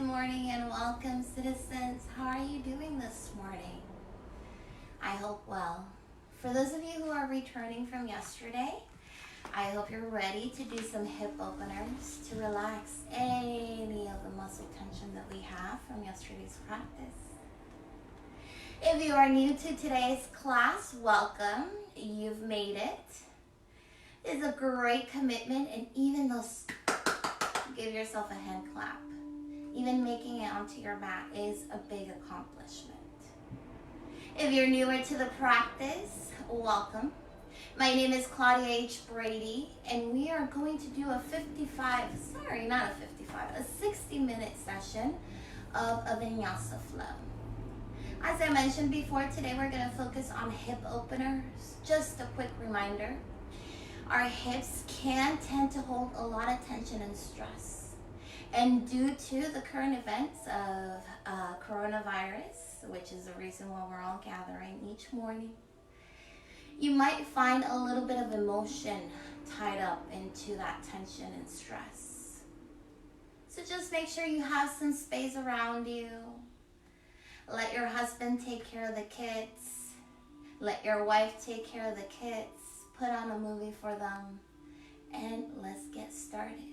Good morning and welcome, citizens. How are you doing this morning? I hope well. For those of you who are returning from yesterday, I hope you're ready to do some hip openers to relax any of the muscle tension that we have from yesterday's practice. If you are new to today's class, welcome. You've made it. It's a great commitment, and even those, give yourself a hand clap. Even making it onto your mat is a big accomplishment. If you're newer to the practice, welcome. My name is Claudia H. Brady, and we are going to do a 60-minute session of a Vinyasa flow. As I mentioned before, today we're going to focus on hip openers. Just a quick reminder, our hips can tend to hold a lot of tension and stress. And due to the current events of coronavirus, which is the reason why we're all gathering each morning, you might find a little bit of emotion tied up into that tension and stress. So just make sure you have some space around you. Let your husband take care of the kids. Let your wife take care of the kids. Put on a movie for them. And let's get started.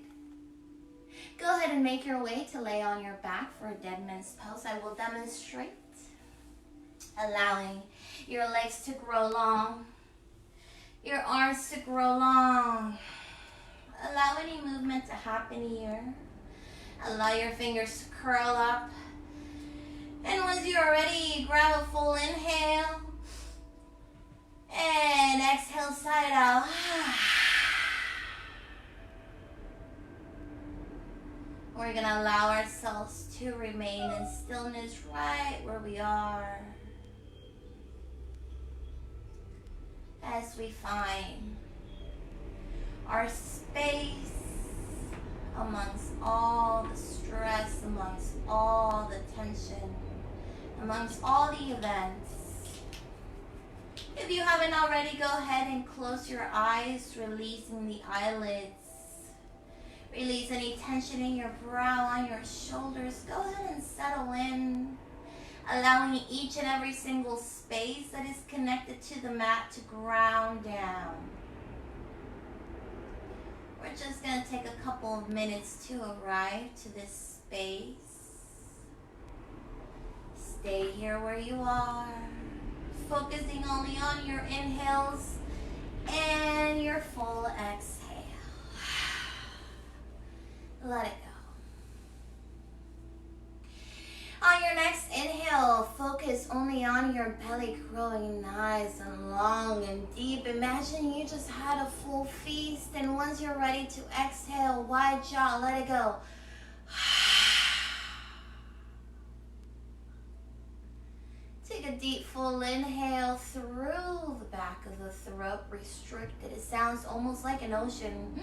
Go ahead and make your way to lay on your back for a dead man's pose. I will demonstrate. Allowing your legs to grow long. Your arms to grow long. Allow any movement to happen here. Allow your fingers to curl up. And once you're ready, grab a full inhale. And exhale, side out. We're going to allow ourselves to remain in stillness right where we are as we find our space amongst all the stress, amongst all the tension, amongst all the events. If you haven't already, go ahead and close your eyes, releasing the eyelids. Release any tension in your brow, on your shoulders. Go ahead and settle in, allowing each and every single space that is connected to the mat to ground down. We're just going to take a couple of minutes to arrive to this space. Stay here where you are, focusing only on your inhales and your full exhale. Let it go. On your next inhale, focus only on your belly growing nice and long and deep. Imagine you just had a full feast, and once you're ready to exhale, wide jaw, let it go. Take a deep full inhale through the back of the throat, restricted. It sounds almost like an ocean.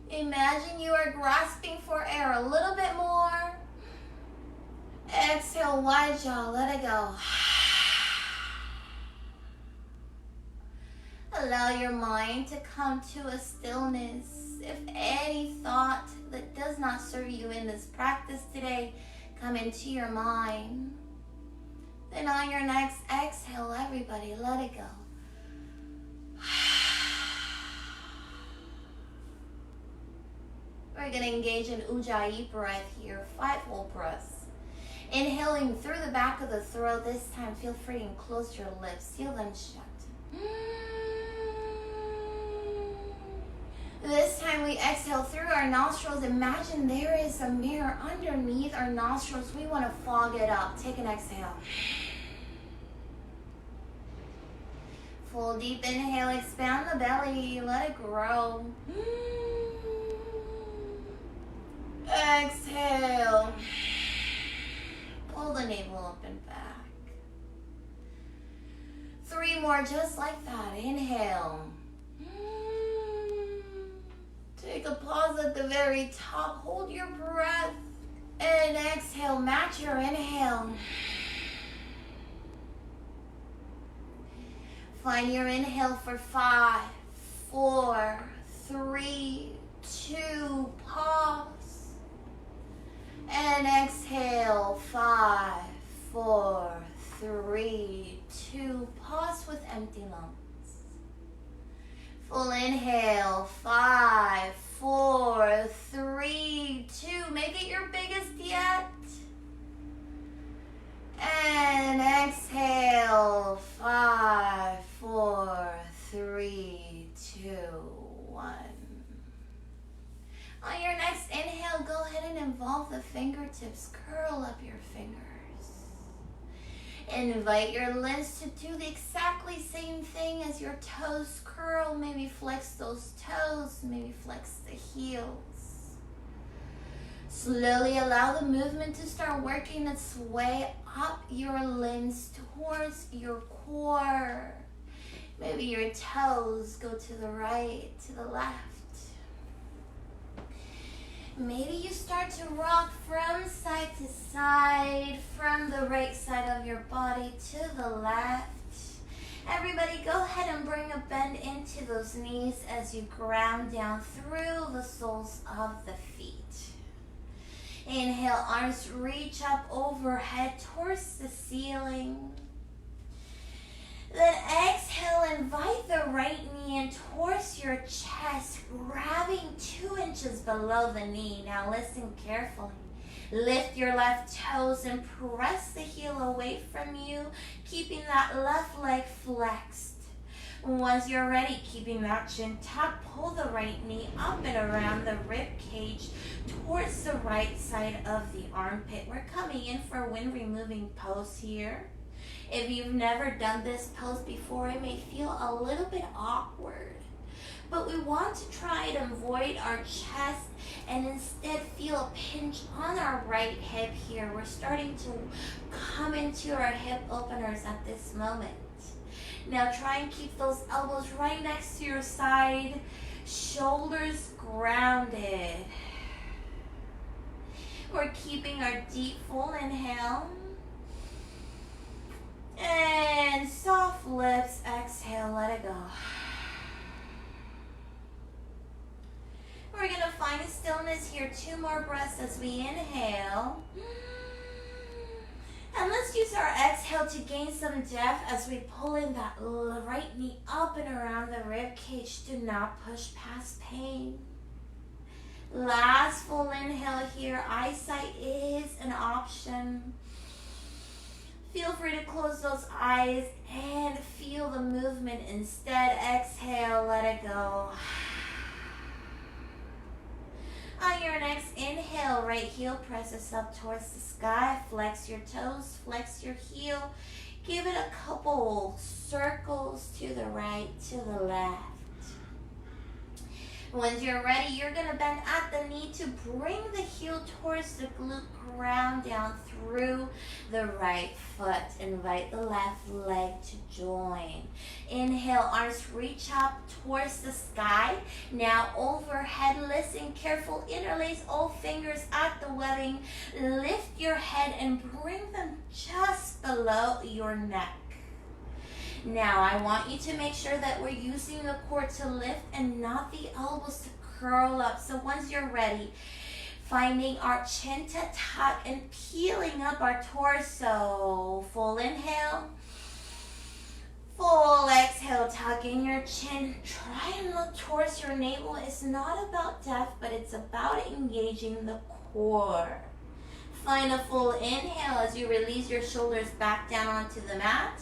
Imagine you are grasping for air a little bit more. Exhale, wide jaw, let it go. Allow your mind to come to a stillness. If any thought that does not serve you in this practice today come into your mind, then on your next exhale, everybody, let it go. We're going to engage in Ujjayi breath here, 5 whole breaths. Inhaling through the back of the throat. This time, feel free and close your lips. Seal them shut. This time, we exhale through our nostrils. Imagine there is a mirror underneath our nostrils. We want to fog it up. Take an exhale. Full deep inhale. Expand the belly. Let it grow. Exhale. Pull the navel up and back. 3 more just like that. Inhale. Take a pause at the very top. Hold your breath. And exhale. Match your inhale. Find your inhale for 5, 4, 3, 2, pause. empty lungs. Full inhale, 5, 4, 3, 2. Make it your biggest yet. And exhale, 5, 4, 3, 2, 1. On your next inhale, go ahead and involve the fingertips. Curl up your fingers. Invite your limbs to do the exactly same thing as your toes curl. Maybe flex those toes, maybe flex the heels. Slowly allow the movement to start working its way up your limbs towards your core. Maybe your toes go to the right, to the left. Maybe you start to rock from side to side, from the right side of your body to the left. Everybody, go ahead and bring a bend into those knees as you ground down through the soles of the feet. Inhale, arms reach up overhead towards the ceiling. Then exhale, invite the right knee in towards your chest, grabbing 2 inches below the knee. Now listen carefully. Lift your left toes and press the heel away from you, keeping that left leg flexed. Once you're ready, keeping that chin tucked, pull the right knee up and around the rib cage towards the right side of the armpit. We're coming in for a wind removing pose here. If you've never done this pose before, it may feel a little bit awkward, but we want to try and avoid our chest and instead feel a pinch on our right hip here. We're starting to come into our hip openers at this moment. Now try and keep those elbows right next to your side, shoulders grounded. We're keeping our deep full inhale. And soft lips, exhale, let it go. We're going to find stillness here. 2 more breaths as we inhale. And let's use our exhale to gain some depth as we pull in that right knee up and around the rib cage. Do not push past pain. Last full inhale here. Eyesight is an option. Feel free to close those eyes and feel the movement. Instead, exhale, let it go. On your next inhale, right heel presses up towards the sky. Flex your toes, flex your heel. Give it a couple circles to the right, to the left. Once you're ready, you're going to bend at the knee to bring the heel towards the glute, ground down through the right foot. Invite the left leg to join. Inhale, arms reach up towards the sky. Now overhead, listen careful. Interlace all fingers at the webbing. Lift your head and bring them just below your neck. Now, I want you to make sure that we're using the core to lift and not the elbows to curl up. So once you're ready, finding our chin to tuck and peeling up our torso. Full inhale. Full exhale, tucking your chin. Try and look towards your navel. It's not about depth, but it's about engaging the core. Find a full inhale as you release your shoulders back down onto the mat.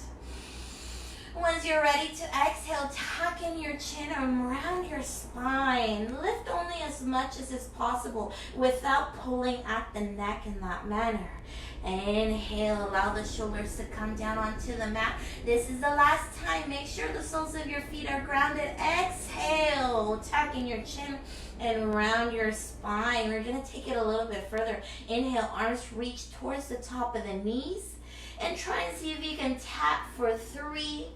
Once you're ready to exhale, tuck in your chin around your spine. Lift only as much as is possible without pulling at the neck in that manner. Inhale, allow the shoulders to come down onto the mat. This is the last time. Make sure the soles of your feet are grounded. Exhale, tuck in your chin and round your spine. We're going to take it a little bit further. Inhale, arms reach towards the top of the knees. And try and see if you can tap for 3,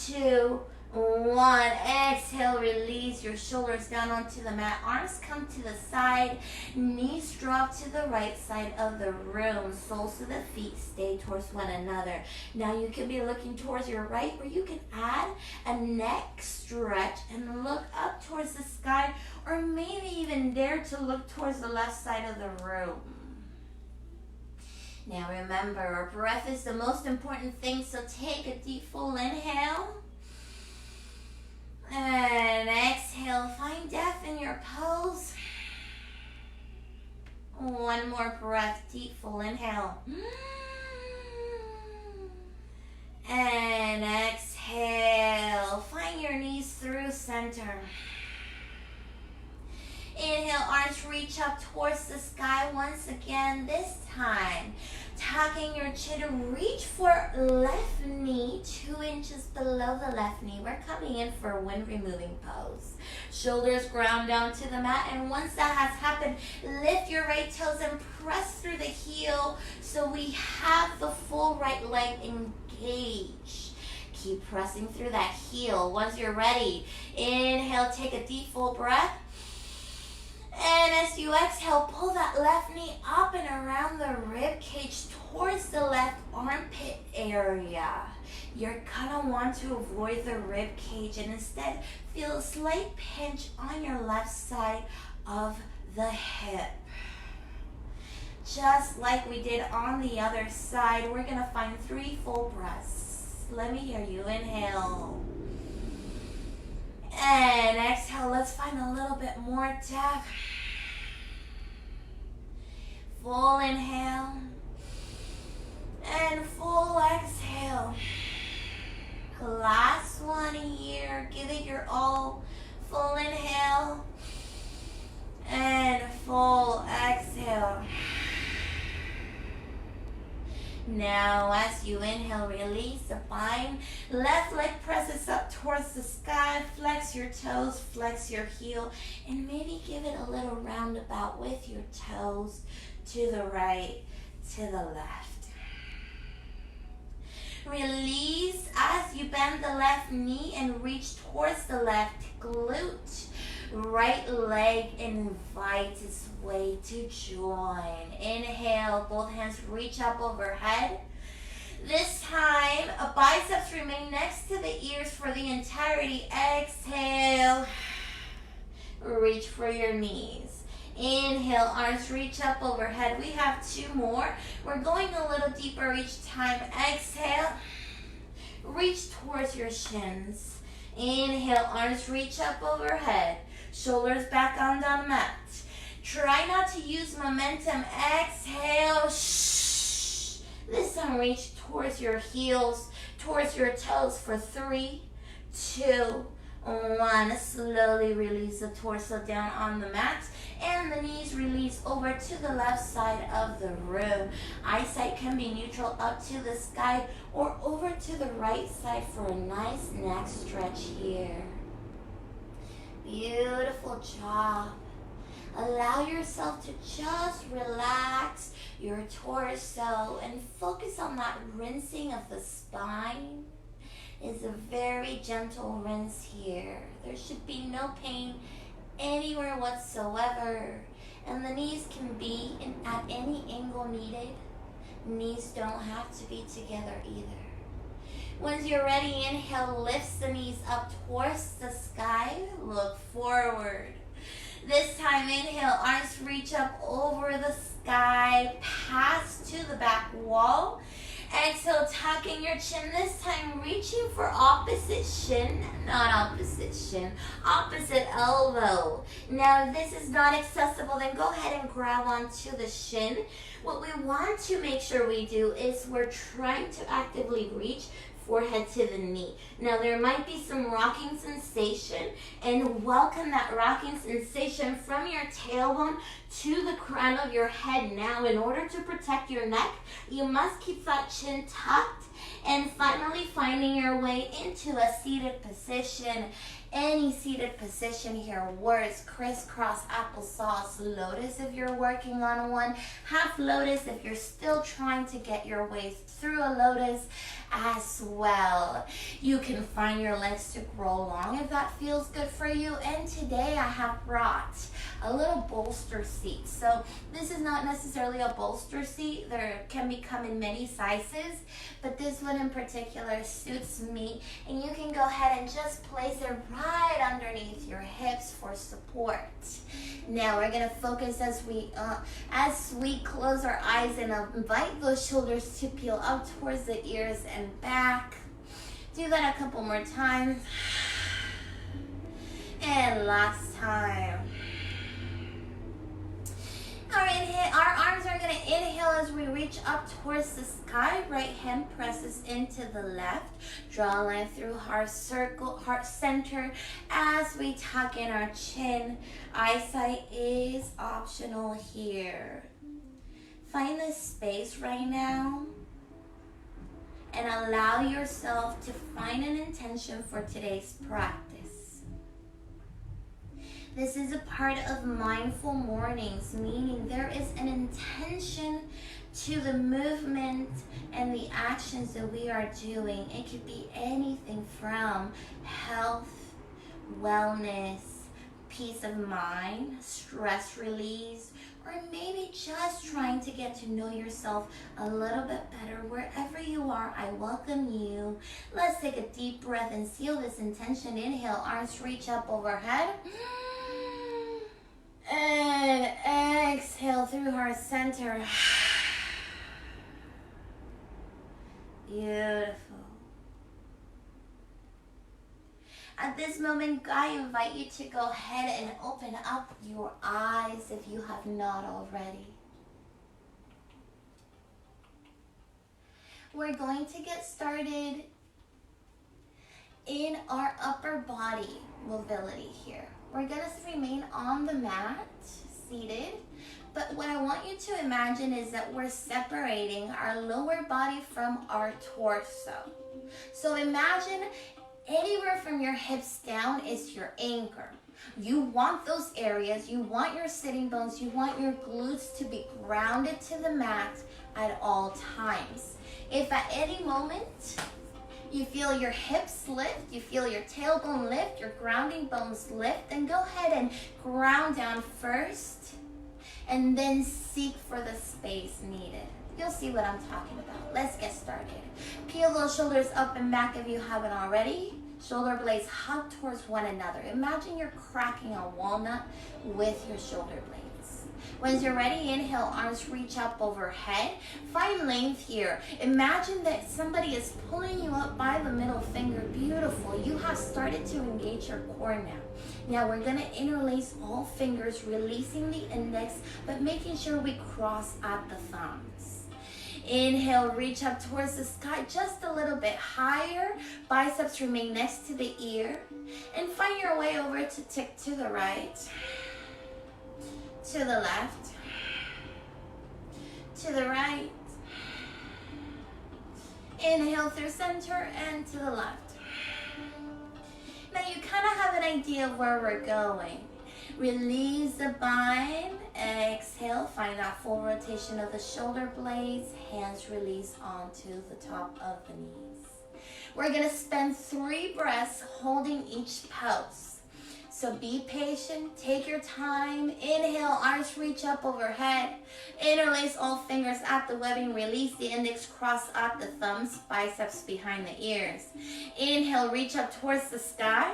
2, 1. Exhale, release your shoulders down onto the mat. Arms come to the side. Knees drop to the right side of the room. Soles of the feet stay towards one another. Now you can be looking towards your right, or you can add a neck stretch and look up towards the sky, or maybe even dare to look towards the left side of the room. Now remember, our breath is the most important thing, so take a deep full inhale. And exhale, find depth in your pose. One more breath, deep full inhale. And exhale, find your knees through center. Inhale, arms reach up towards the sky once again. This time, tucking your chin, reach for left knee 2 inches below the left knee. We're coming in for a wind removing pose. Shoulders ground down to the mat, and once that has happened, lift your right toes and press through the heel so we have the full right leg engaged. Keep pressing through that heel. Once you're ready, inhale, take a deep full breath. And as you exhale, pull that left knee up and around the rib cage towards the left armpit area. You're gonna want to avoid the rib cage and instead feel a slight pinch on your left side of the hip. Just like we did on the other side, we're gonna find 3 full breaths. Let me hear you. Inhale. And exhale, let's find a little bit more depth. Full inhale. And full exhale. Last one here. Give it your all. Full inhale. And full exhale. Now, as you inhale, release the bind. Left leg presses up towards the sky. Flex your toes, flex your heel, and maybe give it a little roundabout with your toes to the right, to the left. Release as you bend the left knee and reach towards the left glute. Right leg invites its way to join. Inhale, both hands reach up overhead. This time, biceps remain next to the ears for the entirety. Exhale, reach for your knees. Inhale, arms reach up overhead. We have 2 more. We're going a little deeper each time. Exhale, reach towards your shins. Inhale, arms reach up overhead. Shoulders back on the mat. Try not to use momentum. Exhale. Shh. This time reach towards your heels, towards your toes for 3, 2, 1. Slowly release the torso down on the mat. And the knees release over to the left side of the room. Eyesight can be neutral up to the sky or over to the right side for a nice neck stretch here. Beautiful job. Allow yourself to just relax your torso and focus on that rinsing of the spine. It's a very gentle rinse here. There should be no pain anywhere whatsoever. And the knees can be at any angle needed. Knees don't have to be together either. Once you're ready, inhale, lifts the knees up towards the sky. Look forward. This time, inhale, arms reach up over the sky, pass to the back wall. Exhale, tucking your chin. This time, reaching for opposite shin, not opposite shin, opposite elbow. Now, if this is not accessible, then go ahead and grab onto the shin. What we want to make sure we do is we're trying to actively reach forehead to the knee. Now there might be some rocking sensation, and welcome that rocking sensation from your tailbone to the crown of your head. Now, in order to protect your neck, you must keep that chin tucked, and finally finding your way into a seated position. Any seated position here works. Crisscross applesauce lotus if you're working on one. Half lotus if you're still trying to get your way through a lotus as well. You can find your legs to grow long if that feels good for you. And today I have brought a little bolster seat. So this is not necessarily a bolster seat. There can come in many sizes, but this one in particular suits me. And you can go ahead and just place it right underneath your hips for support. Now we're gonna focus as we close our eyes and invite those shoulders to peel up towards the ears and back. Do that a couple more times. And last time. Our arms are going to inhale as we reach up towards the sky. Right hand presses into the left. Draw a line through heart circle, heart center as we tuck in our chin. Eyesight is optional here. Find this space right now and allow yourself to find an intention for today's practice. This is a part of mindful mornings, meaning there is an intention to the movement and the actions that we are doing. It could be anything from health, wellness, peace of mind, stress release, or maybe just trying to get to know yourself a little bit better. Wherever you are, I welcome you. Let's take a deep breath and seal this intention. Inhale, arms reach up overhead. And exhale through heart center. Beautiful. At this moment, I invite you to go ahead and open up your eyes if you have not already. We're going to get started in our upper body mobility here. We're going to remain on the mat, seated. But what I want you to imagine is that we're separating our lower body from our torso. So imagine anywhere from your hips down is your anchor. You want those areas, you want your sitting bones, you want your glutes to be grounded to the mat at all times. If at any moment you feel your hips lift, you feel your tailbone lift, your grounding bones lift, then go ahead and ground down first and then seek for the space needed. You'll see what I'm talking about. Let's get started. Peel those shoulders up and back if you haven't already. Shoulder blades hug towards one another. Imagine you're cracking a walnut with your shoulder blades. Once you're ready, inhale, arms reach up overhead. Find length here. Imagine that somebody is pulling you up by the middle finger. Beautiful. You have started to engage your core now. Now we're going to interlace all fingers, releasing the index, but making sure we cross at the thumbs. Inhale, reach up towards the sky just a little bit higher. Biceps remain next to the ear. And find your way over to tick to the right, to the left, to the right. Inhale through center and to the left. Now you kind of have an idea of where we're going. Release the bind. Exhale, find that full rotation of the shoulder blades. Hands release onto the top of the knees. We're going to spend 3 breaths holding each pose. So be patient, take your time. Inhale, arms reach up overhead. Interlace all fingers at the webbing. Release the index, cross at the thumbs, biceps behind the ears. Inhale, reach up towards the sky.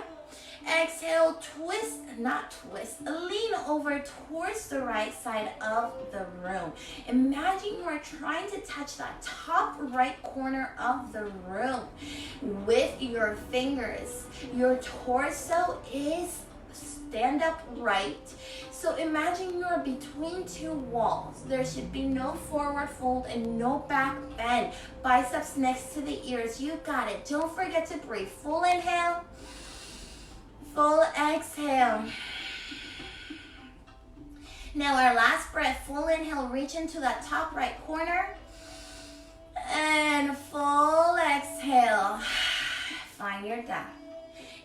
Exhale, lean over towards the right side of the room. Imagine you are trying to touch that top right corner of the room with your fingers. Your torso is stand up right. So imagine you're between 2 walls. There should be no forward fold and no back bend. Biceps next to the ears. You got it. Don't forget to breathe. Full inhale. Full exhale. Now our last breath, full inhale, reach into that top right corner. And full exhale. Find your gap.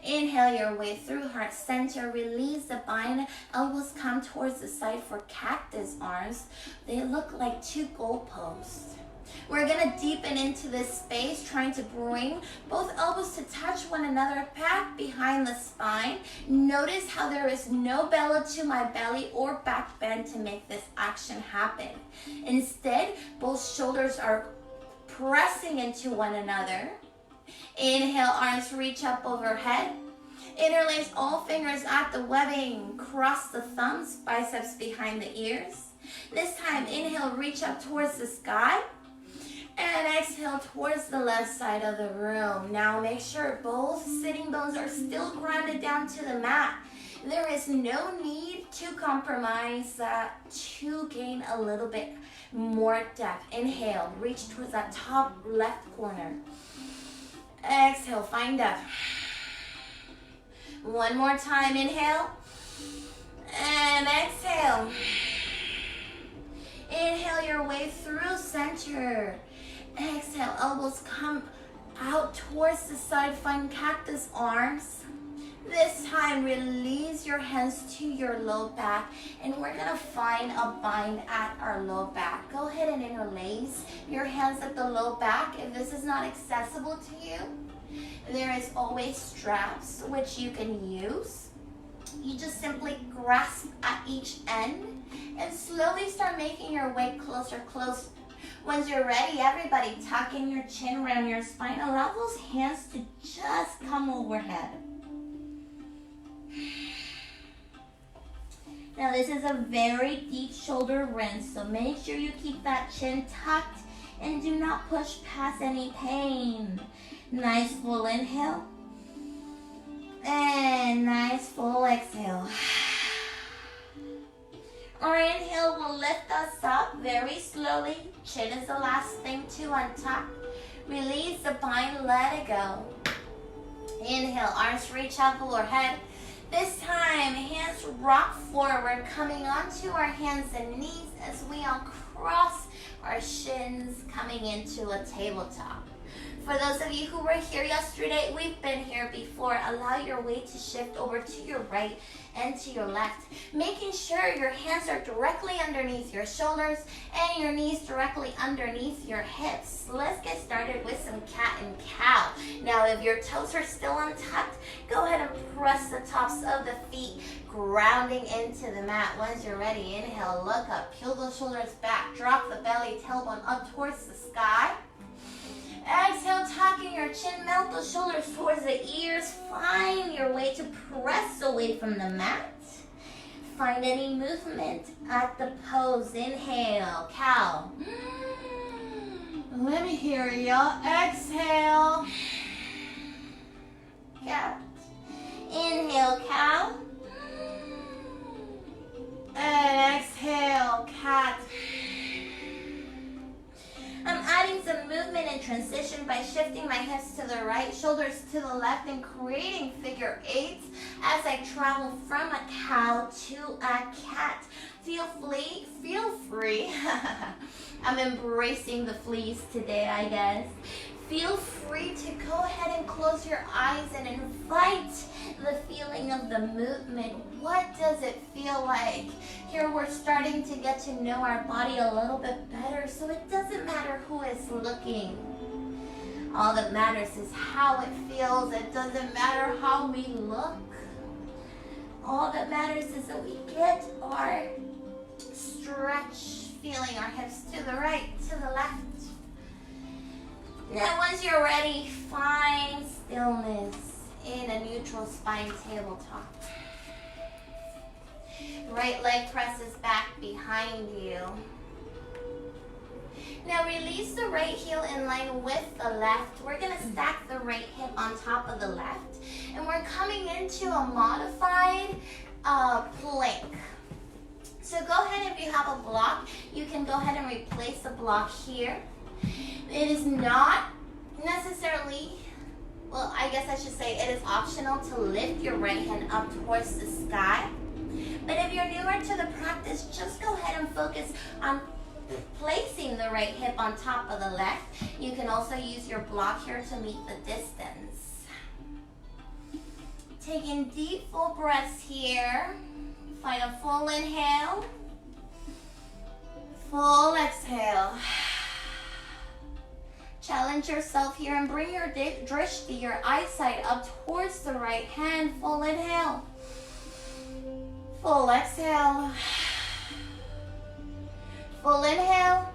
Inhale your way through heart center. Release the bind. Elbows come towards the side for cactus arms. They look like 2 goalposts. We're going to deepen into this space, trying to bring both elbows to touch one another back behind the spine. Notice how there is no bellow to my belly or back bend to make this action happen. Instead, both shoulders are pressing into one another. Inhale, arms reach up overhead. Interlace all fingers at the webbing. Cross the thumbs, biceps behind the ears. This time, inhale, reach up towards the sky. And exhale towards the left side of the room. Now make sure both sitting bones are still grounded down to the mat. There is no need to compromise to gain a little bit more depth. Inhale, reach towards that top left corner. Exhale, find depth. One more time, inhale. And exhale. Inhale your way through center. Exhale, elbows come out towards the side. Find cactus arms. This time, release your hands to your low back, and we're gonna find a bind at our low back. Go ahead and interlace your hands at the low back. If this is not accessible to you, there is always straps which you can use. You just simply grasp at each end and slowly start making your way closer. Once you're ready, everybody tuck in your chin around your spine. Allow those hands to just come overhead. Now this is a very deep shoulder rinse, so make sure you keep that chin tucked and do not push past any pain. Nice full inhale. And nice full exhale. Our inhale will lift us up very slowly. Chin is the last thing to untuck. Release the bind, let it go. Inhale, arms reach up overhead. This time, hands rock forward, coming onto our hands and knees as we uncross our shins, coming into a tabletop. For those of you who were here yesterday, we've been here before. Allow your weight to shift over to your right and to your left, making sure your hands are directly underneath your shoulders and your knees directly underneath your hips. Let's get started with some cat and cow. Now, if your toes are still untucked, go ahead and press the tops of the feet, grounding into the mat. Once you're ready, inhale, look up, peel those shoulders back, drop the belly, tailbone up towards the sky. Exhale, tucking your chin, melt the shoulders towards the ears. Find your way to press away from the mat. Find any movement at the pose. Inhale, cow. Let me hear ya. Exhale, cat. Inhale, cow. And exhale, cat. I'm adding some movement and transition by shifting my hips to the right, shoulders to the left, and creating figure eights as I travel from a cow to a cat. Feel free. I'm embracing the fleas today, I guess. Feel free to go ahead and close your eyes and invite the feeling of the movement. What does it feel like? Here we're starting to get to know our body a little bit better, so it doesn't matter who is looking. All that matters is how it feels. It doesn't matter how we look. All that matters is that we get our stretch, feeling our hips to the right, to the left. Now, once you're ready, find stillness in a neutral spine tabletop. Right leg presses back behind you. Now, release the right heel in line with the left. We're going to stack the right hip on top of the left. And we're coming into a modified plank. So go ahead, if you have a block, you can go ahead and replace the block here. It is not necessarily, well, I guess I should say it is optional to lift your right hand up towards the sky. But if you're newer to the practice, just go ahead and focus on placing the right hip on top of the left. You can also use your block here to meet the distance. Taking deep full breaths here. Find a full inhale. Full exhale. Challenge yourself here and bring your drishti, your eyesight, up towards the right hand. Full inhale. Full exhale. Full inhale.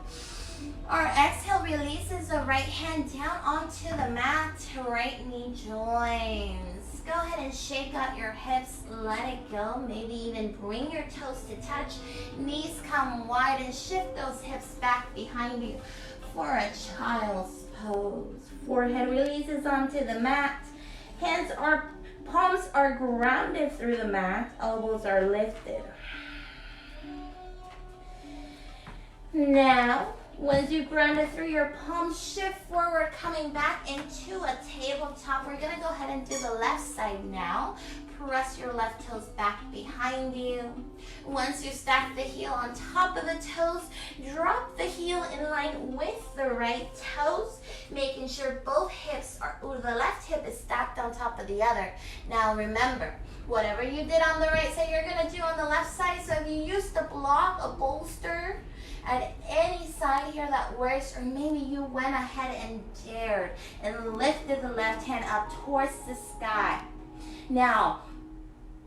Our exhale releases the right hand down onto the mat. Right knee joins. Go ahead and shake out your hips. Let it go. Maybe even bring your toes to touch. Knees come wide and shift those hips back behind you for a child's pose. Forehead releases onto the mat. Hands are Palms are grounded through the mat. Elbows are lifted. Now, once you grounded through your palms, shift forward, coming back into a tabletop. We're going to go ahead and do the left side now. Press your left toes back behind you. Once you stack the heel on top of the toes, drop the heel in line with the right toes, making sure both hips are, the left hip is stacked on top of the other. Now remember, whatever you did on the right side, you're going to do on the left side. So if you used the block, a bolster, at any side here that works, or maybe you went ahead and dared and lifted the left hand up towards the sky. Now,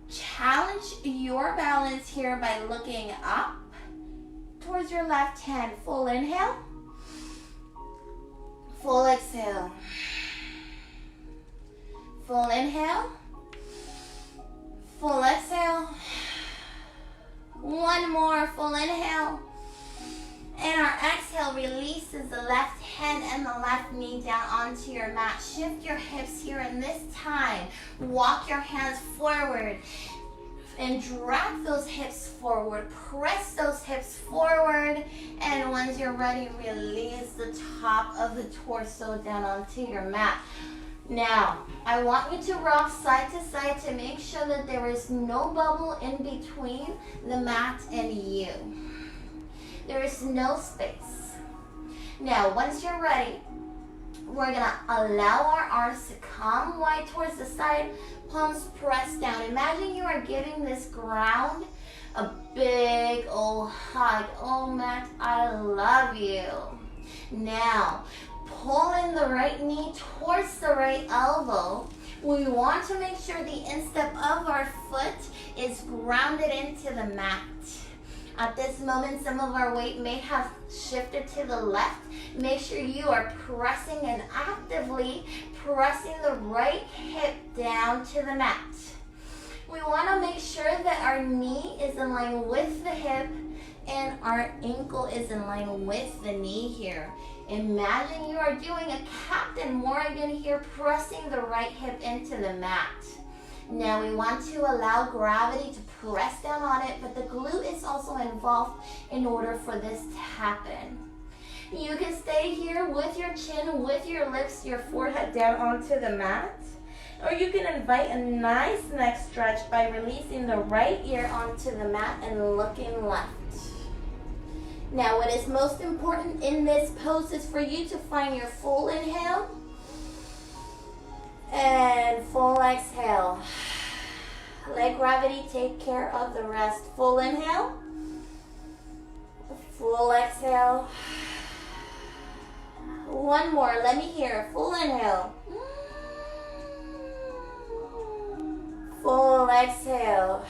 challenge your balance here by looking up towards your left hand. Full inhale, full exhale. Full inhale, full exhale. One more, full inhale. And our exhale releases the left hand and the left knee down onto your mat. Shift your hips here, and this time, walk your hands forward and drag those hips forward. Press those hips forward, and once you're ready, release the top of the torso down onto your mat. Now, I want you to rock side to side to make sure that there is no bubble in between the mat and you. There is no space. Now, once you're ready, we're gonna allow our arms to come wide towards the side, palms pressed down. Imagine you are giving this ground a big old hug. Oh, Matt, I love you. Now, pull in the right knee towards the right elbow. We want to make sure the instep of our foot is grounded into the mat. At this moment, some of our weight may have shifted to the left. Make sure you are pressing and actively pressing the right hip down to the mat. We want to make sure that our knee is in line with the hip and our ankle is in line with the knee here. Imagine you are doing a Captain Morgan here, pressing the right hip into the mat. Now we want to allow gravity to press down on it, but the glute is also involved in order for this to happen. You can stay here with your chin, with your lips, your forehead down onto the mat. Or you can invite a nice neck stretch by releasing the right ear onto the mat and looking left. Now what is most important in this pose is for you to find your full inhale and full exhale. Let gravity take care of the rest. Full inhale, full exhale. One more, let me hear. Full inhale, full exhale.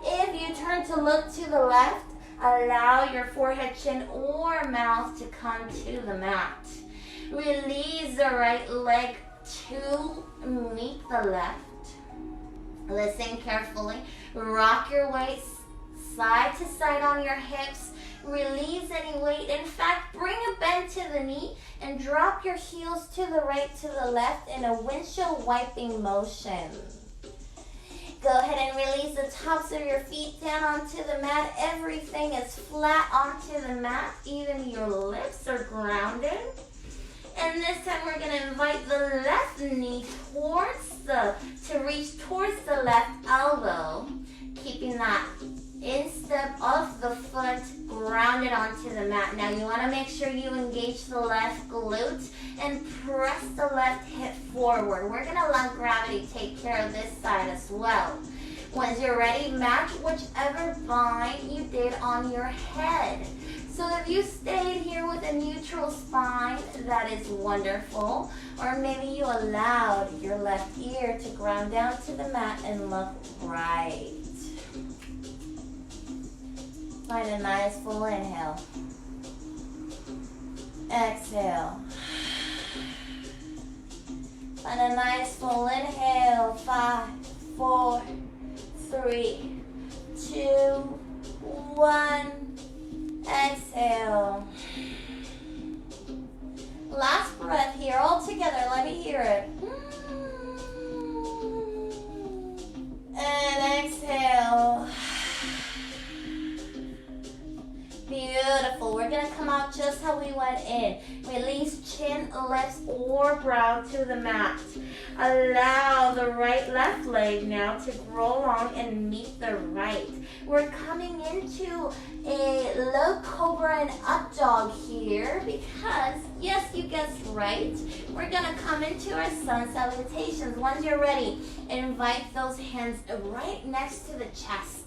If you turn to look to the left, allow your forehead, chin, or mouth to come to the mat. Release the right leg to meet the left. Listen carefully. Rock your waist side to side on your hips. Release any weight. In fact, bring a bend to the knee and drop your heels to the right, to the left in a windshield wiping motion. Go ahead and release the tops of your feet down onto the mat. Everything is flat onto the mat. Even your lips are grounded. And this time we're going to invite the left knee to reach towards the left elbow, keeping that instep of the foot grounded onto the mat. Now you want to make sure you engage the left glute and press the left hip forward. We're going to let gravity take care of this side as well. Once you're ready, match whichever bind you did on your head. So if you stayed here with a neutral spine, that is wonderful. Or maybe you allowed your left ear to ground down to the mat and look right. Find a nice full inhale. Exhale. Find a nice full inhale. 5, 4, 3, 2, 1. Exhale. Last breath here, all together. Let me hear it. Beautiful. We're going to come out just how we went in. Release chin, lips, or brow to the mat. Allow the right left leg now to grow long and meet the right. We're coming into a low cobra and up dog here because, yes, you guessed right, we're going to come into our sun salutations. Once you're ready, invite those hands right next to the chest.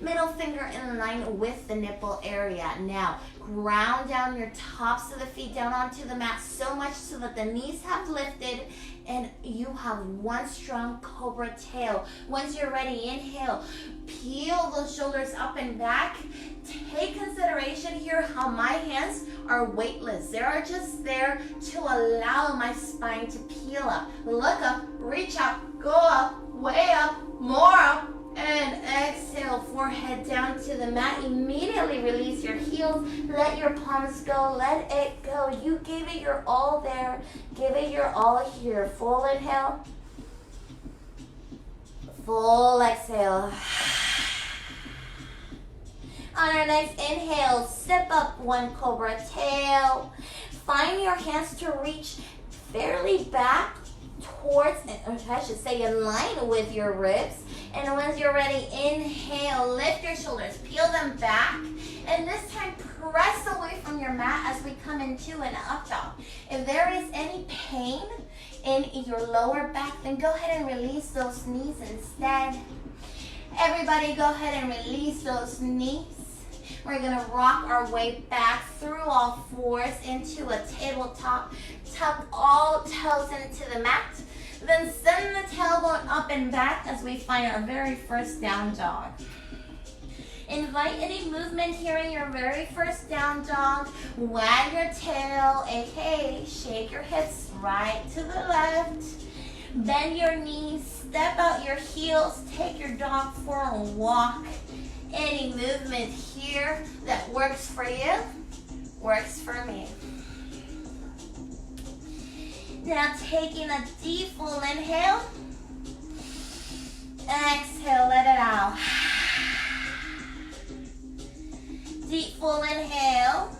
Middle finger in line with the nipple area. Now, ground down your tops of the feet down onto the mat so much so that the knees have lifted and you have one strong cobra tail. Once you're ready, inhale, peel those shoulders up and back. Take consideration here how my hands are weightless. They are just there to allow my spine to peel up. Look up, reach out, go up, way up, more up. And exhale, forehead down to the mat. Immediately release your heels. Let your palms go. Let it go. You gave it your all there. Give it your all here. Full inhale. Full exhale. On our next inhale, step up one cobra tail. Find your hands to reach fairly back towards, or I should say in line with your ribs. And once you're ready, inhale, lift your shoulders, peel them back, and this time press away from your mat as we come into an up dog. If there is any pain in your lower back, then go ahead and release those knees instead. Everybody go ahead and release those knees. We're gonna rock our way back through all fours into a tabletop. Tuck all toes into the mat. Then send the tailbone up and back as we find our very first down dog. Invite any movement here in your very first down dog. Wag your tail, aka shake your hips right to the left. Bend your knees, step out your heels, take your dog for a walk. Any movement here that works for you, works for me. Now taking a deep full inhale. Exhale, let it out. Deep full inhale.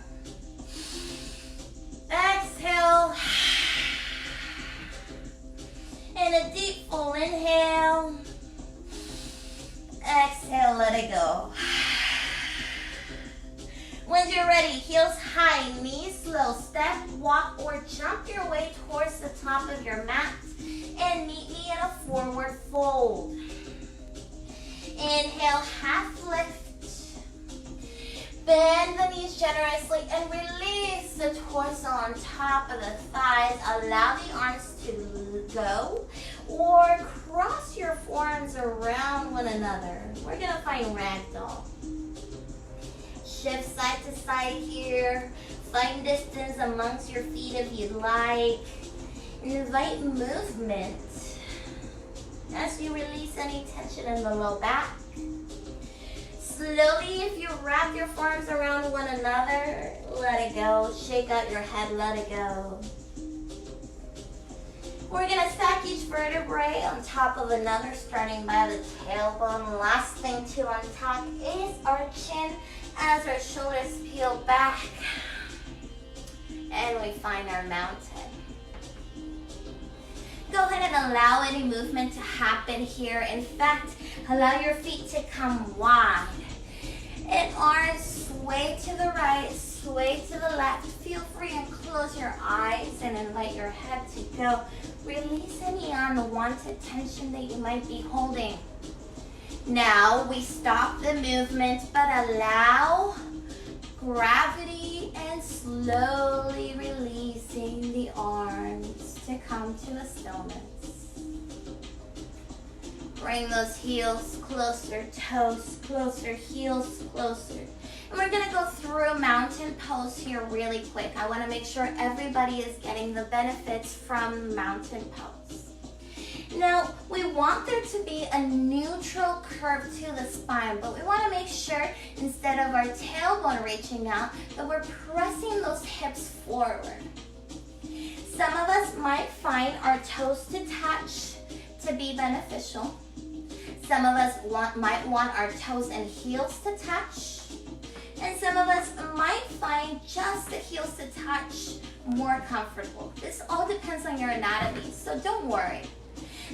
Exhale. And a deep full inhale. Exhale, let it go. When you're ready, heels high, knees low, step, walk, or jump your way towards the top of your mat and meet me in a forward fold. Inhale, half lift. Bend the knees generously and release the torso on top of the thighs. Allow the arms to go or cross your forearms around one another. We're gonna find ragdoll. Shift side to side here. Find distance amongst your feet if you'd like. Invite movement as you release any tension in the low back. Slowly, if you wrap your forearms around one another, let it go. Shake out your head, let it go. We're gonna stack each vertebrae on top of another, starting by the tailbone. Last thing to untuck is our chin as our shoulders peel back. And we find our mountain. Go ahead and allow any movement to happen here. In fact, allow your feet to come wide. And arms sway to the right, sway to the left. Feel free and close your eyes and invite your head to go. Release any unwanted tension that you might be holding. Now we stop the movement, but allow gravity and slowly releasing the arms to come to a stillness. Bring those heels closer, toes closer, heels closer. And we're gonna go through mountain pose here really quick. I wanna make sure everybody is getting the benefits from mountain pose. Now, we want there to be a neutral curve to the spine, but we wanna make sure instead of our tailbone reaching out, that we're pressing those hips forward. Some of us might find our toes to touch to be beneficial. Some of us might want our toes and heels to touch. And some of us might find just the heels to touch more comfortable. This all depends on your anatomy, so don't worry.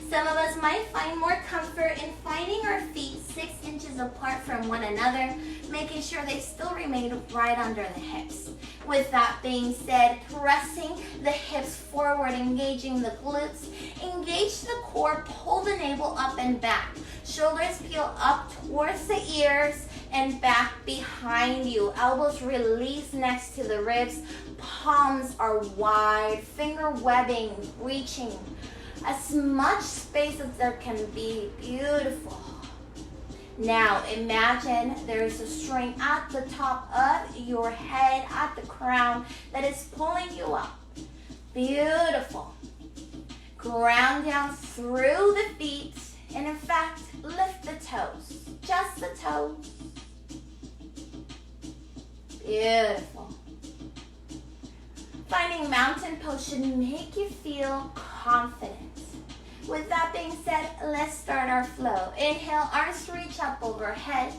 Some of us might find more comfort in finding our feet 6 inches apart from one another, making sure they still remain right under the hips. With that being said, pressing the hips forward, engaging the glutes, engage the core, pull the navel up and back. Shoulders peel up towards the ears and back behind you. Elbows release next to the ribs. Palms are wide, finger webbing, reaching as much space as there can be. Beautiful. Now imagine there's a string at the top of your head, at the crown, that is pulling you up. Beautiful. Ground down through the feet, and in fact, lift the toes. Just the toes. Beautiful. Finding mountain pose should make you feel confident. With that being said, let's start our flow. Inhale, arms reach up overhead.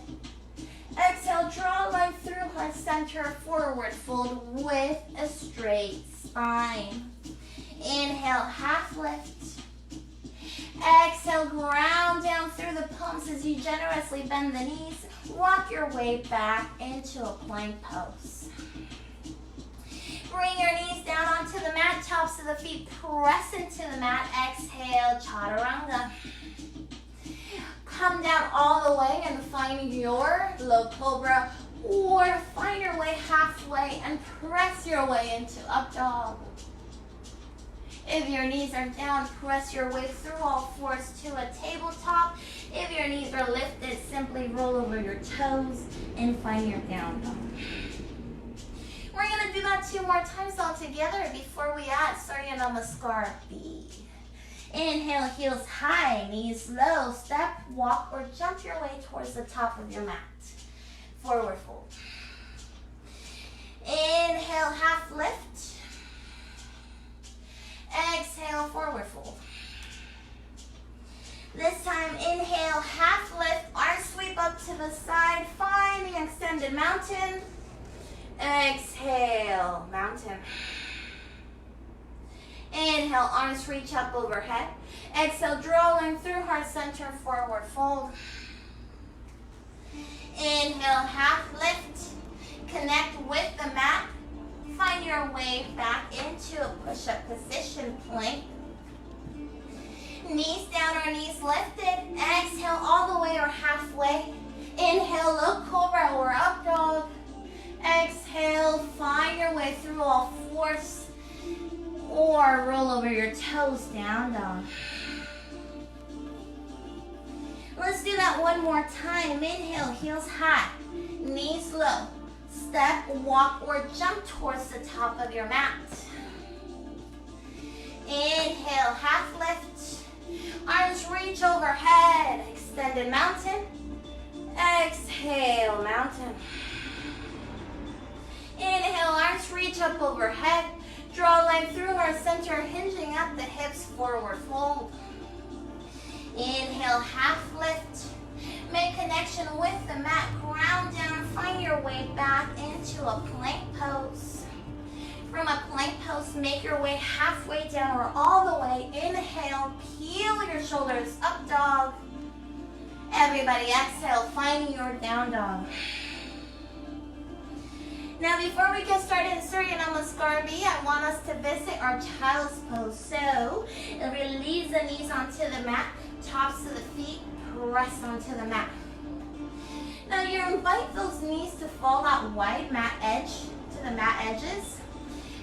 Exhale, draw a line through heart center, forward fold with a straight spine. Inhale, half lift. Exhale, ground down through the palms as you generously bend the knees. Walk your way back into a plank pose. Bring your knees down onto the mat, tops of the feet press into the mat. Exhale, chaturanga. Come down all the way and find your low cobra, or find your way halfway and press your way into up dog. If your knees are down, press your way through all fours to a tabletop. If your knees are lifted, simply roll over your toes and find your down dog. We're going to do that 2 more times all together before we add Surya Namaskar B. Inhale, heels high, knees low. Step, walk, or jump your way towards the top of your mat. Forward fold. Inhale, half lift. Exhale, forward fold. This time, inhale, half lift, arms sweep up to the side, finding extended mountain. Exhale, mountain. Inhale, arms reach up overhead. Exhale, draw line through heart center, forward fold. Inhale, half lift. Connect with the mat. Find your way back into a push-up position, plank. Knees down or knees lifted. Exhale all the way or halfway. Inhale, low cobra or up dog. Exhale, find your way through all fours, or roll over your toes, down dog. Let's do that 1 more time. Inhale, heels high, knees low. Step, walk, or jump towards the top of your mat. Inhale, half lift. Arms reach overhead. Extended mountain. Exhale, mountain. Inhale, arms reach up overhead. Draw a line through our center, hinging at the hips, forward fold. Inhale, half lift. Make connection with the mat, ground down, find your way back into a plank pose. From a plank pose, make your way halfway down or all the way. Inhale, peel your shoulders, up dog. Everybody exhale, find your down dog. Now before we get started in Surya Namaskar B, I want us to visit our child's pose. So, release the knees onto the mat, tops of the feet, press onto the mat. Now you invite those knees to fall that wide mat edge to the mat edges,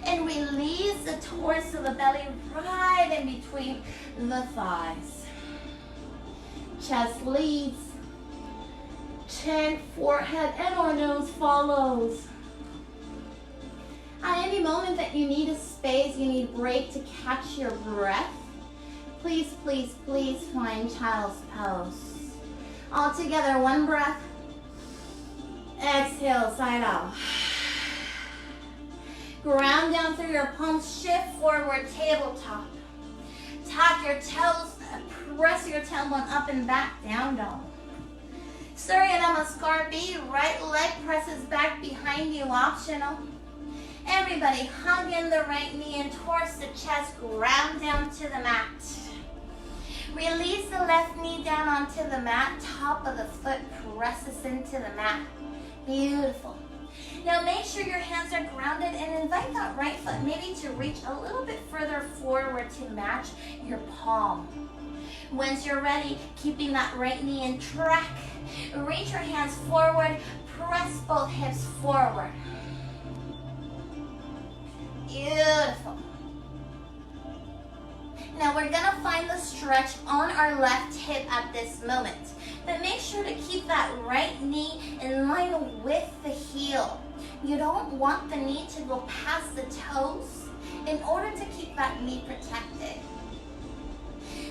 and release the torso of the belly right in between the thighs. Chest leads, chin, forehead, and or nose follows. At any moment that you need a space, you need a break to catch your breath, please, please, please find child's pose. All together, 1 breath. Exhale, side out. Ground down through your palms, shift forward, tabletop. Tap your toes, press your tailbone up and back, down dog. Surya Namaskar B, right leg presses back behind you, optional. Everybody hug in the right knee and towards the chest, ground down to the mat. Release the left knee down onto the mat, top of the foot presses into the mat. Beautiful. Now make sure your hands are grounded and invite that right foot maybe to reach a little bit further forward to match your palm. Once you're ready, keeping that right knee in track, reach your hands forward, press both hips forward. Beautiful. Now we're gonna find the stretch on our left hip at this moment, but make sure to keep that right knee in line with the heel. You don't want the knee to go past the toes in order to keep that knee protected.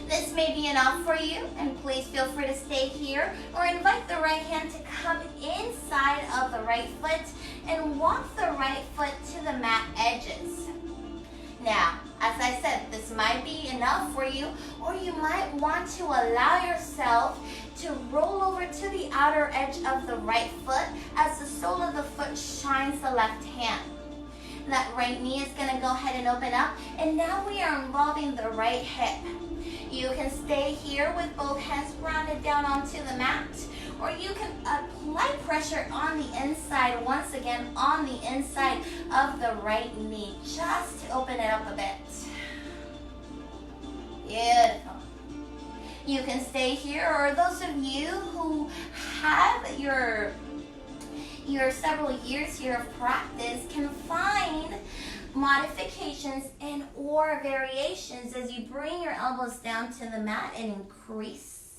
This may be enough for you, and please feel free to stay here or invite the right hand to come inside of the right foot and walk the right foot to the mat edges. Now, as I said, this might be enough for you, or you might want to allow yourself to roll over to the outer edge of the right foot as the sole of the foot shines the left hand. That right knee is going to go ahead and open up, and now we are involving the right hip. You can stay here with both hands grounded down onto the mat, or you can apply pressure on the inside, once again on the inside of the right knee, just to open it up a bit. Beautiful. You can stay here, or those of you who have your several years here of practice can find modifications and or variations as you bring your elbows down to the mat and increase,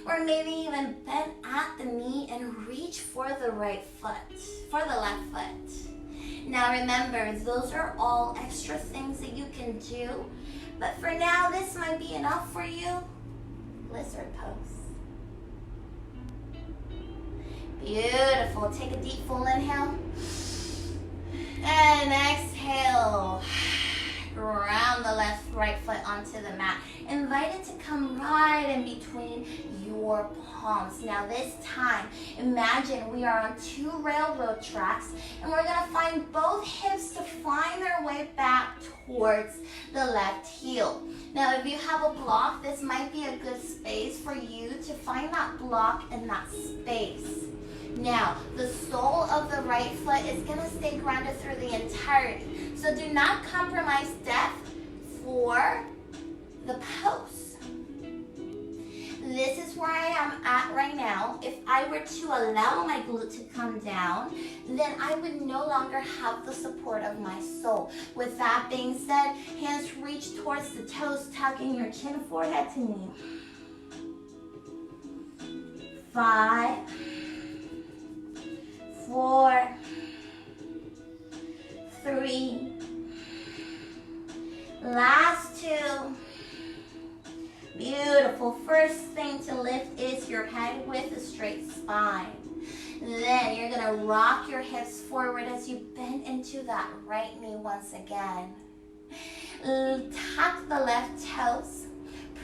or maybe even bend at the knee and reach for the right foot, for the left foot. Now remember, those are all extra things that you can do, but for now this might be enough for you. Lizard pose. Beautiful. Take a deep full inhale. And exhale. Ground the right foot onto the mat. Invite it to come right in between your palms. Now this time, imagine we are on 2 railroad tracks, and we're going to find both hips to find their way back towards the left heel. Now if you have a block, this might be a good space for you to find that block in that space. Now, the sole of the right foot is going to stay grounded through the entirety. So do not compromise depth for the pose. This is where I am at right now. If I were to allow my glute to come down, then I would no longer have the support of my sole. With that being said, hands reach towards the toes, tucking your chin, forehead to knee. 5, 4, 3, last 2. Beautiful. First thing to lift is your head with a straight spine. Then you're going to rock your hips forward as you bend into that right knee once again. Tuck the left toes.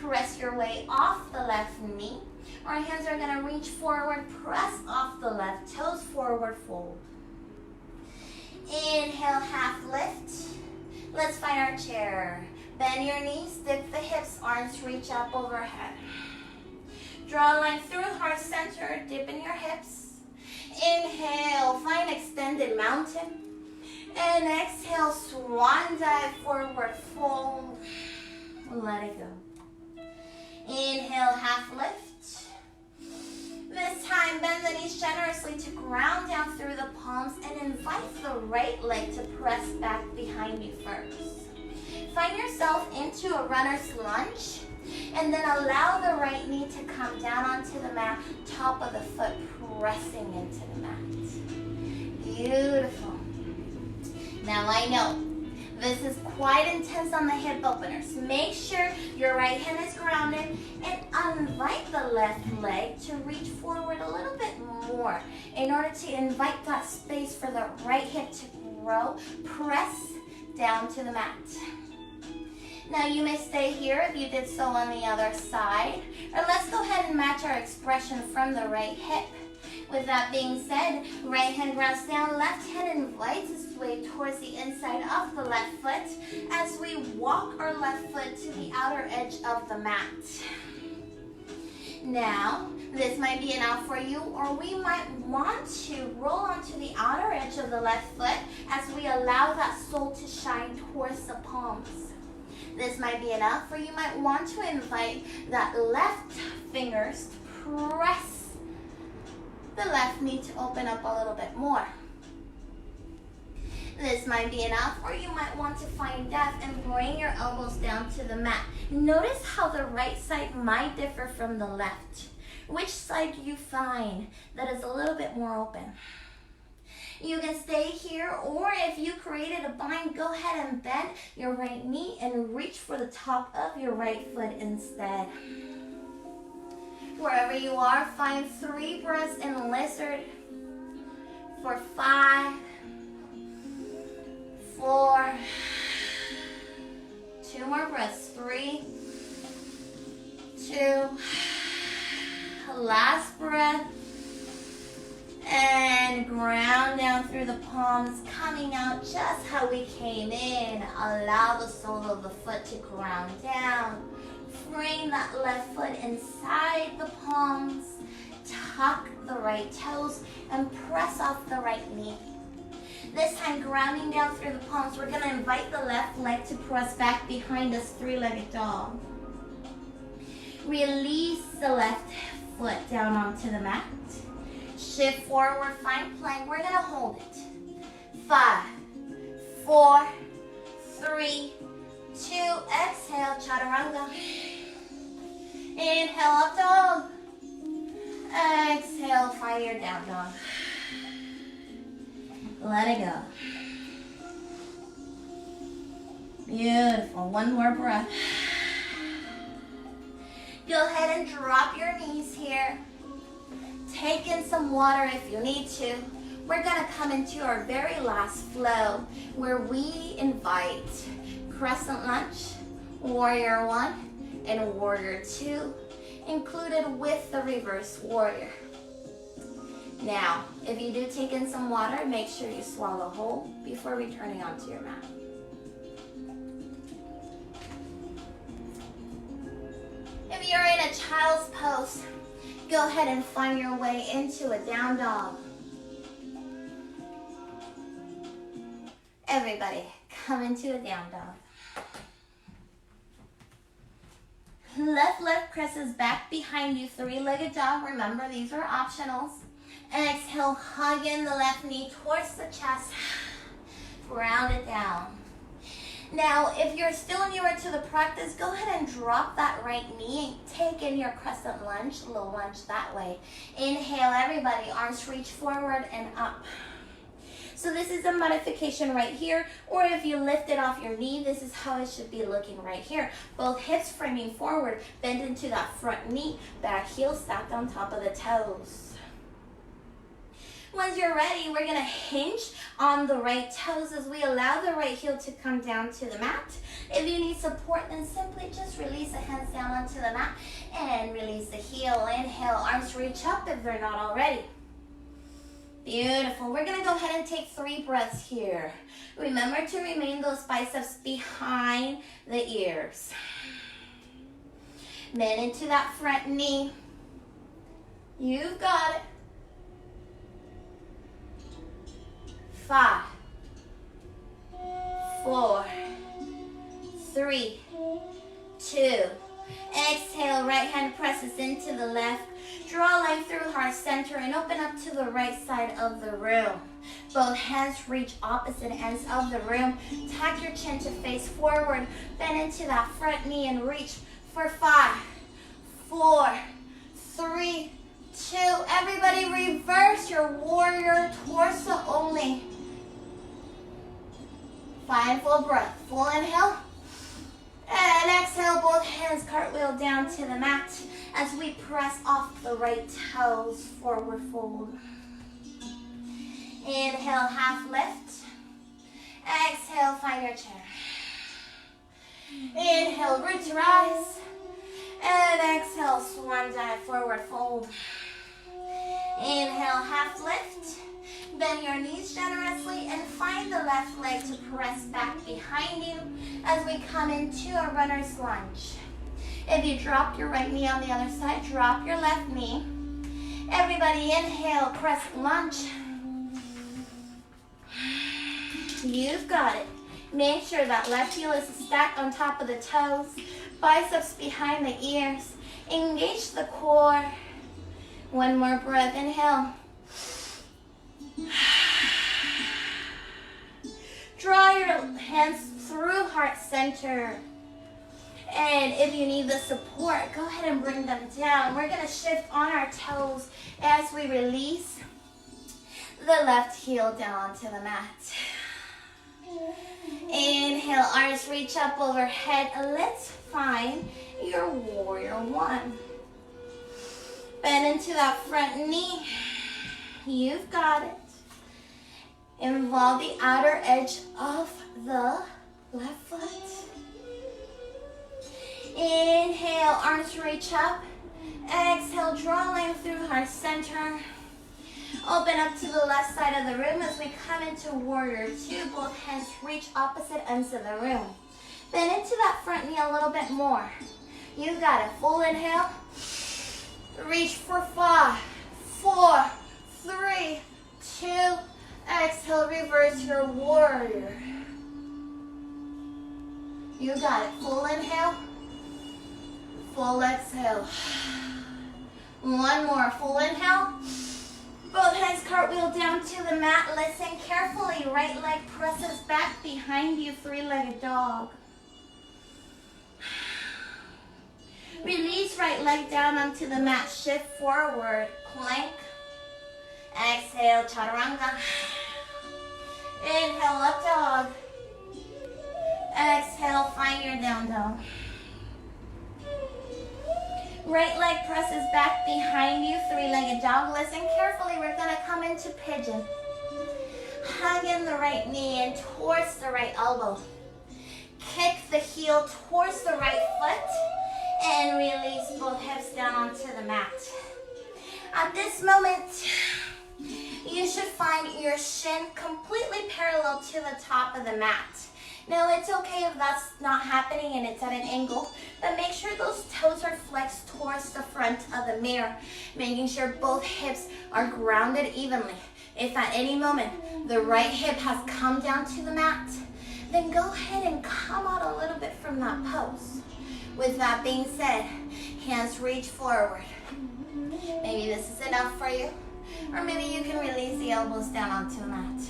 Press your way off the left knee. Our hands are going to reach forward, press off the left toes, forward fold. Inhale, half lift. Let's find our chair. Bend your knees, dip the hips, arms reach up overhead. Draw a line through heart center, dip in your hips. Inhale, find extended mountain. And exhale, swan dive, forward fold. Let it go. Inhale, half lift. This time, bend the knees generously to ground down through the palms and invite the right leg to press back behind you first. Find yourself into a runner's lunge, and then allow the right knee to come down onto the mat, top of the foot pressing into the mat. Beautiful. Now I know this is quite intense on the hip openers. Make sure your right hand is grounded and invite the left leg to reach forward a little bit more in order to invite that space for the right hip to grow. Press down to the mat. Now you may stay here if you did so on the other side. Or let's go ahead and match our expression from the right hip. With that being said, right hand grounds down, left hand invites its way towards the inside of the left foot as we walk our left foot to the outer edge of the mat. Now, this might be enough for you, or we might want to roll onto the outer edge of the left foot as we allow that sole to shine towards the palms. This might be enough, or you might want to invite that left fingers to press the left knee to open up a little bit more. This might be enough, or you might want to find depth and bring your elbows down to the mat. Notice how the right side might differ from the left. Which side do you find that is a little bit more open? You can stay here, or if you created a bind, go ahead and bend your right knee and reach for the top of your right foot instead. Wherever you are, find 3 breaths in lizard for 5, 4, 2 more breaths, 3, 2, last breath, and ground down through the palms, coming out just how we came in. Allow the sole of the foot to ground down. Bring that left foot inside the palms, tuck the right toes, and press off the right knee. This time, grounding down through the palms, we're going to invite the left leg to press back behind us, 3-legged dog. Release the left foot down onto the mat. Shift forward, find plank. We're going to hold it. 5, 4, 3, 2, exhale, chaturanga. Inhale, up dog. Exhale, find your down dog. Let it go. Beautiful. One more breath. Go ahead and drop your knees here. Take in some water if you need to. We're going to come into our very last flow where we invite crescent lunge, warrior 1, and warrior 2, included with the reverse warrior. Now, if you do take in some water, make sure you swallow whole before returning onto your mat. If you're in a child's pose, go ahead and find your way into a down dog. Everybody, come into a down dog. Left leg presses back behind you, 3-legged dog. Remember, these are optionals. Exhale, hug in the left knee towards the chest. Ground it down. Now, if you're still newer to the practice, go ahead and drop that right knee and take in your crescent lunge, low lunge that way. Inhale, everybody, arms reach forward and up. So this is a modification right here, or if you lift it off your knee, this is how it should be looking right here. Both hips framing forward, bend into that front knee, back heel stacked on top of the toes. Once you're ready, we're gonna hinge on the right toes as we allow the right heel to come down to the mat. If you need support, then simply just release the hands down onto the mat and release the heel. Inhale, arms reach up if they're not already. Beautiful. We're gonna go ahead and take 3 breaths here. Remember to remain those biceps behind the ears. Bend into that front knee. You've got it. 5, 4, 3, 2. Exhale, right hand presses into the left. Draw a line through heart center and open up to the right side of the room. Both hands reach opposite ends of the room. Tuck your chin to face forward. Bend into that front knee and reach for 5, 4, 3, 2. Everybody reverse your warrior torso only. 5 full breath. Full inhale. And exhale, both hands cartwheel down to the mat as we press off the right toes, forward fold. Inhale, half lift. Exhale, find your chair. Inhale, root to rise. And exhale, swan dive, forward fold. Inhale, half lift. Bend your knees generously and find the left leg to press back behind you as we come into a runner's lunge. If you drop your right knee on the other side, drop your left knee. Everybody inhale, crescent lunge. You've got it. Make sure that left heel is stacked on top of the toes, biceps behind the ears. Engage the core. One more breath, inhale. Draw your hands through heart center. And if you need the support, go ahead and bring them down. We're going to shift on our toes as we release the left heel down onto the mat. Inhale, arms reach up overhead. Let's find your warrior one. Bend into that front knee. You've got it. Involve the outer edge of the left foot. Inhale, arms reach up. Exhale, draw line through heart center. Open up to the left side of the room as we come into warrior two. Both hands reach opposite ends of the room. Bend into that front knee a little bit more. You got it. Full inhale. Reach for 5, 4, 3, 2. Exhale, reverse your warrior. You got it. Full inhale. Full exhale. One more. Full inhale. Both hands cartwheel down to the mat. Listen carefully. Right leg presses back behind you. Three-legged dog. Release right leg down onto the mat. Shift forward. Plank. Exhale, chaturanga. Inhale, up dog. Exhale, find your down dog. Right leg presses back behind you, three-legged dog. Listen carefully, we're gonna come into pigeon. Hug in the right knee and towards the right elbow. Kick the heel towards the right foot and release both hips down onto the mat. At this moment, you should find your shin completely parallel to the top of the mat. Now, it's okay if that's not happening and it's at an angle, but make sure those toes are flexed towards the front of the mirror, making sure both hips are grounded evenly. If at any moment the right hip has come down to the mat, then go ahead and come out a little bit from that pose. With that being said, hands reach forward. Maybe this is enough for you, or maybe you can release the elbows down onto the mat.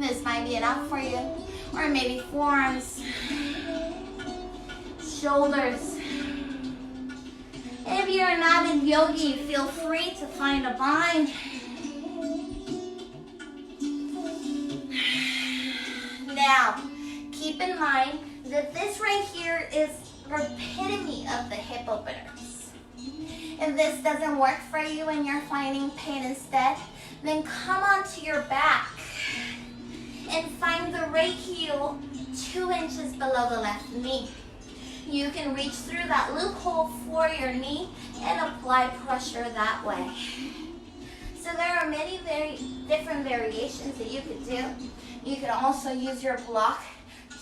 This might be enough for you, or maybe forearms, shoulders. If you're not in yogi, feel free to find a bind. Now, keep in mind that this right here is the epitome of the hip openers. If this doesn't work for you and you're finding pain instead, then come onto your back and find the right heel 2 inches below the left knee. You can reach through that loophole for your knee and apply pressure that way. So there are many very different variations that you could do. You could also use your block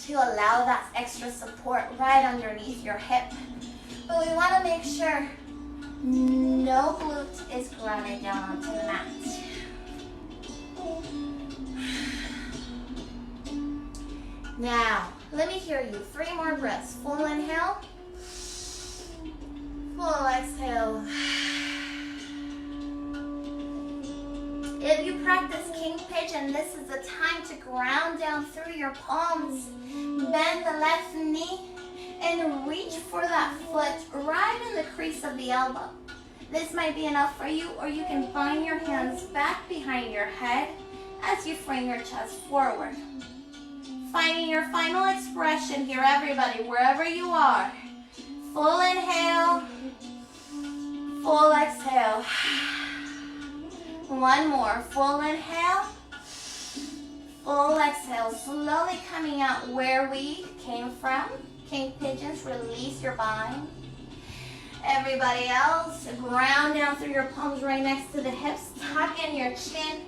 to allow that extra support right underneath your hip. But we want to make sure no glute is grounded down onto the mat. Now, let me hear you. 3 more breaths. Full inhale. Full exhale. If you practice king pigeon, this is the time to ground down through your palms. Bend the left knee and reach for that foot right in the crease of the elbow. This might be enough for you, or you can bind your hands back behind your head as you frame your chest forward. Finding your final expression here, everybody, wherever you are. Full inhale, full exhale. One more, full inhale, Full exhale, slowly coming out where we came from. King pigeons, release your bind. Everybody else, ground down through your palms right next to the hips. Tuck in your chin.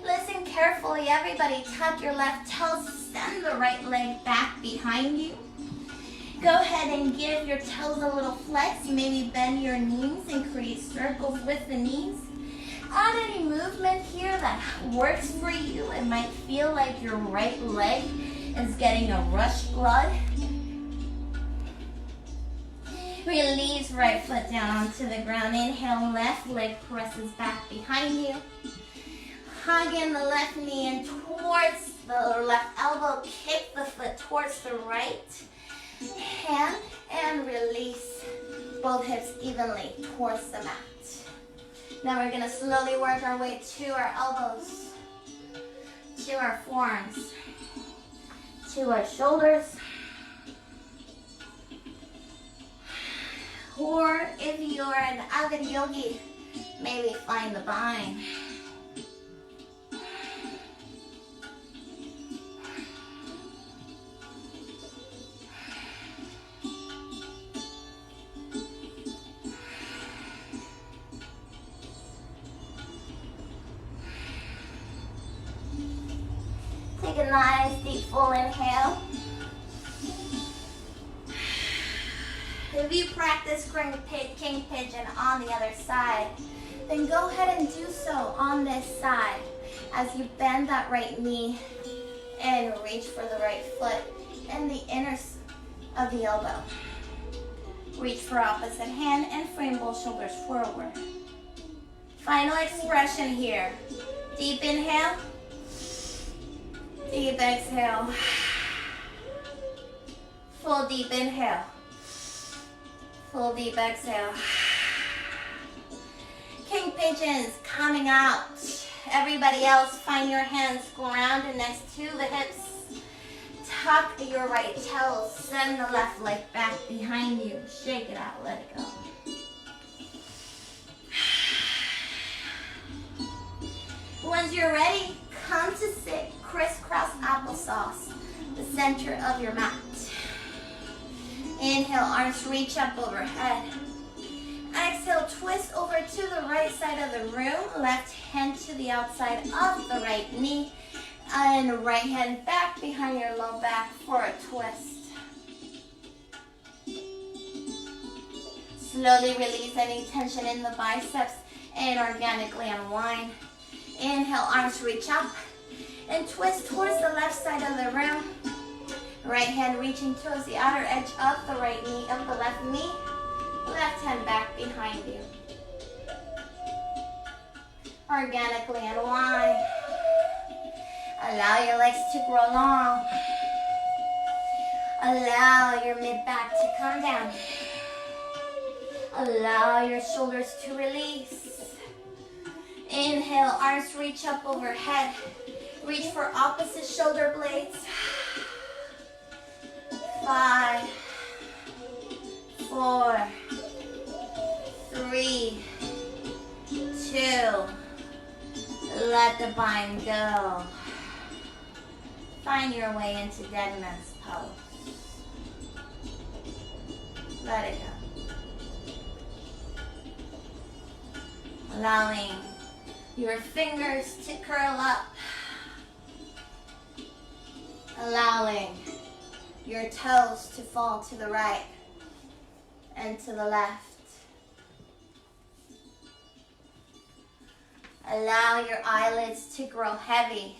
Listen carefully, everybody. Tuck your left toes. Send the right leg back behind you. Go ahead and give your toes a little flex. You maybe bend your knees and create circles with the knees. Add any movement here that works for you. It might feel like your right leg is getting a rush blood. Release right foot down onto the ground. Inhale, left leg presses back behind you. Hug in the left knee and towards the left elbow. Kick the foot towards the right hand and release both hips evenly towards the mat. Now we're going to slowly work our way to our elbows, to our forearms, to our shoulders. Or if you're an avid yogi, maybe find the bind. Take a nice deep full inhale. If you practice king pigeon on the other side, then go ahead and do so on this side as you bend that right knee and reach for the right foot and the inner of the elbow. Reach for opposite hand and frame both shoulders forward. Final expression here. Deep inhale. Deep exhale. Full deep inhale. Full deep exhale. King pigeons coming out. Everybody else, find your hands grounded next to the hips. Tuck your right toes. Send the left leg back behind you. Shake it out. Let it go. Once you're ready, come to sit crisscross applesauce, the center of your mat. Inhale, arms reach up overhead. Exhale, twist over to the right side of the room. Left hand to the outside of the right knee. And right hand back behind your low back for a twist. Slowly release any tension in the biceps and organically unwind. Inhale, arms reach up and twist towards the left side of the room. Right hand reaching towards the outer edge of the right knee of the left knee. Left hand back behind you. Organically unwind. Allow your legs to grow long. Allow your mid-back to come down. Allow your shoulders to release. Inhale, arms reach up overhead. Reach for opposite shoulder blades. 5, 4, 3, 2. Let the bind go. Find your way into dead man's pose. Let it go. Allowing your fingers to curl up. Allowing your toes to fall to the right and to the left. Allow your eyelids to grow heavy.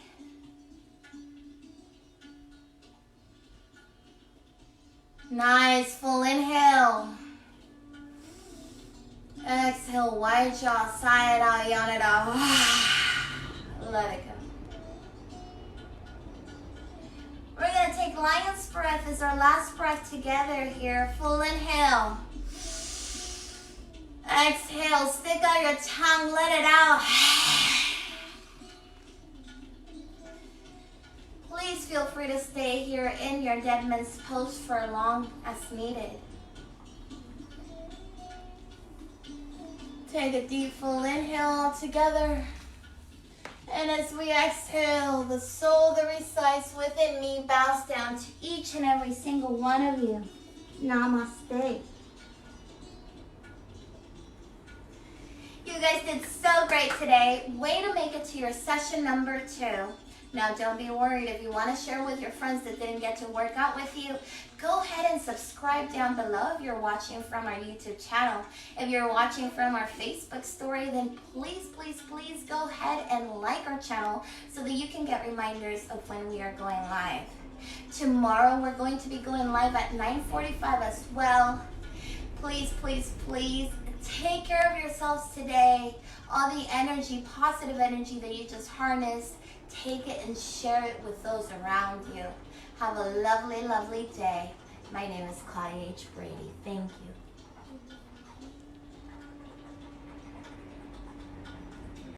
Nice full inhale. Exhale, wide jaw, sigh it out, yawn it out. Let it go. We're going to take lion's breath as our last breath together here. Full inhale. Exhale, stick out your tongue, let it out. Please feel free to stay here in your dead man's pose for as long as needed. Take a deep full inhale all together. And as we exhale, the soul that resides within me bows down to each and every single one of you. Namaste. You guys did so great today. Way to make it to your session number 2. Now, don't be worried. If you want to share with your friends that didn't get to work out with you, go ahead and subscribe down below if you're watching from our YouTube channel. If you're watching from our Facebook story, then please, please, please go ahead and like our channel so that you can get reminders of when we are going live. Tomorrow, we're going to be going live at 9:45 as well. Please, please, please take care of yourselves today. All the energy, positive energy that you just harnessed, take it and share it with those around you. Have a lovely, lovely day. My name is Claudia H. Brady. Thank you.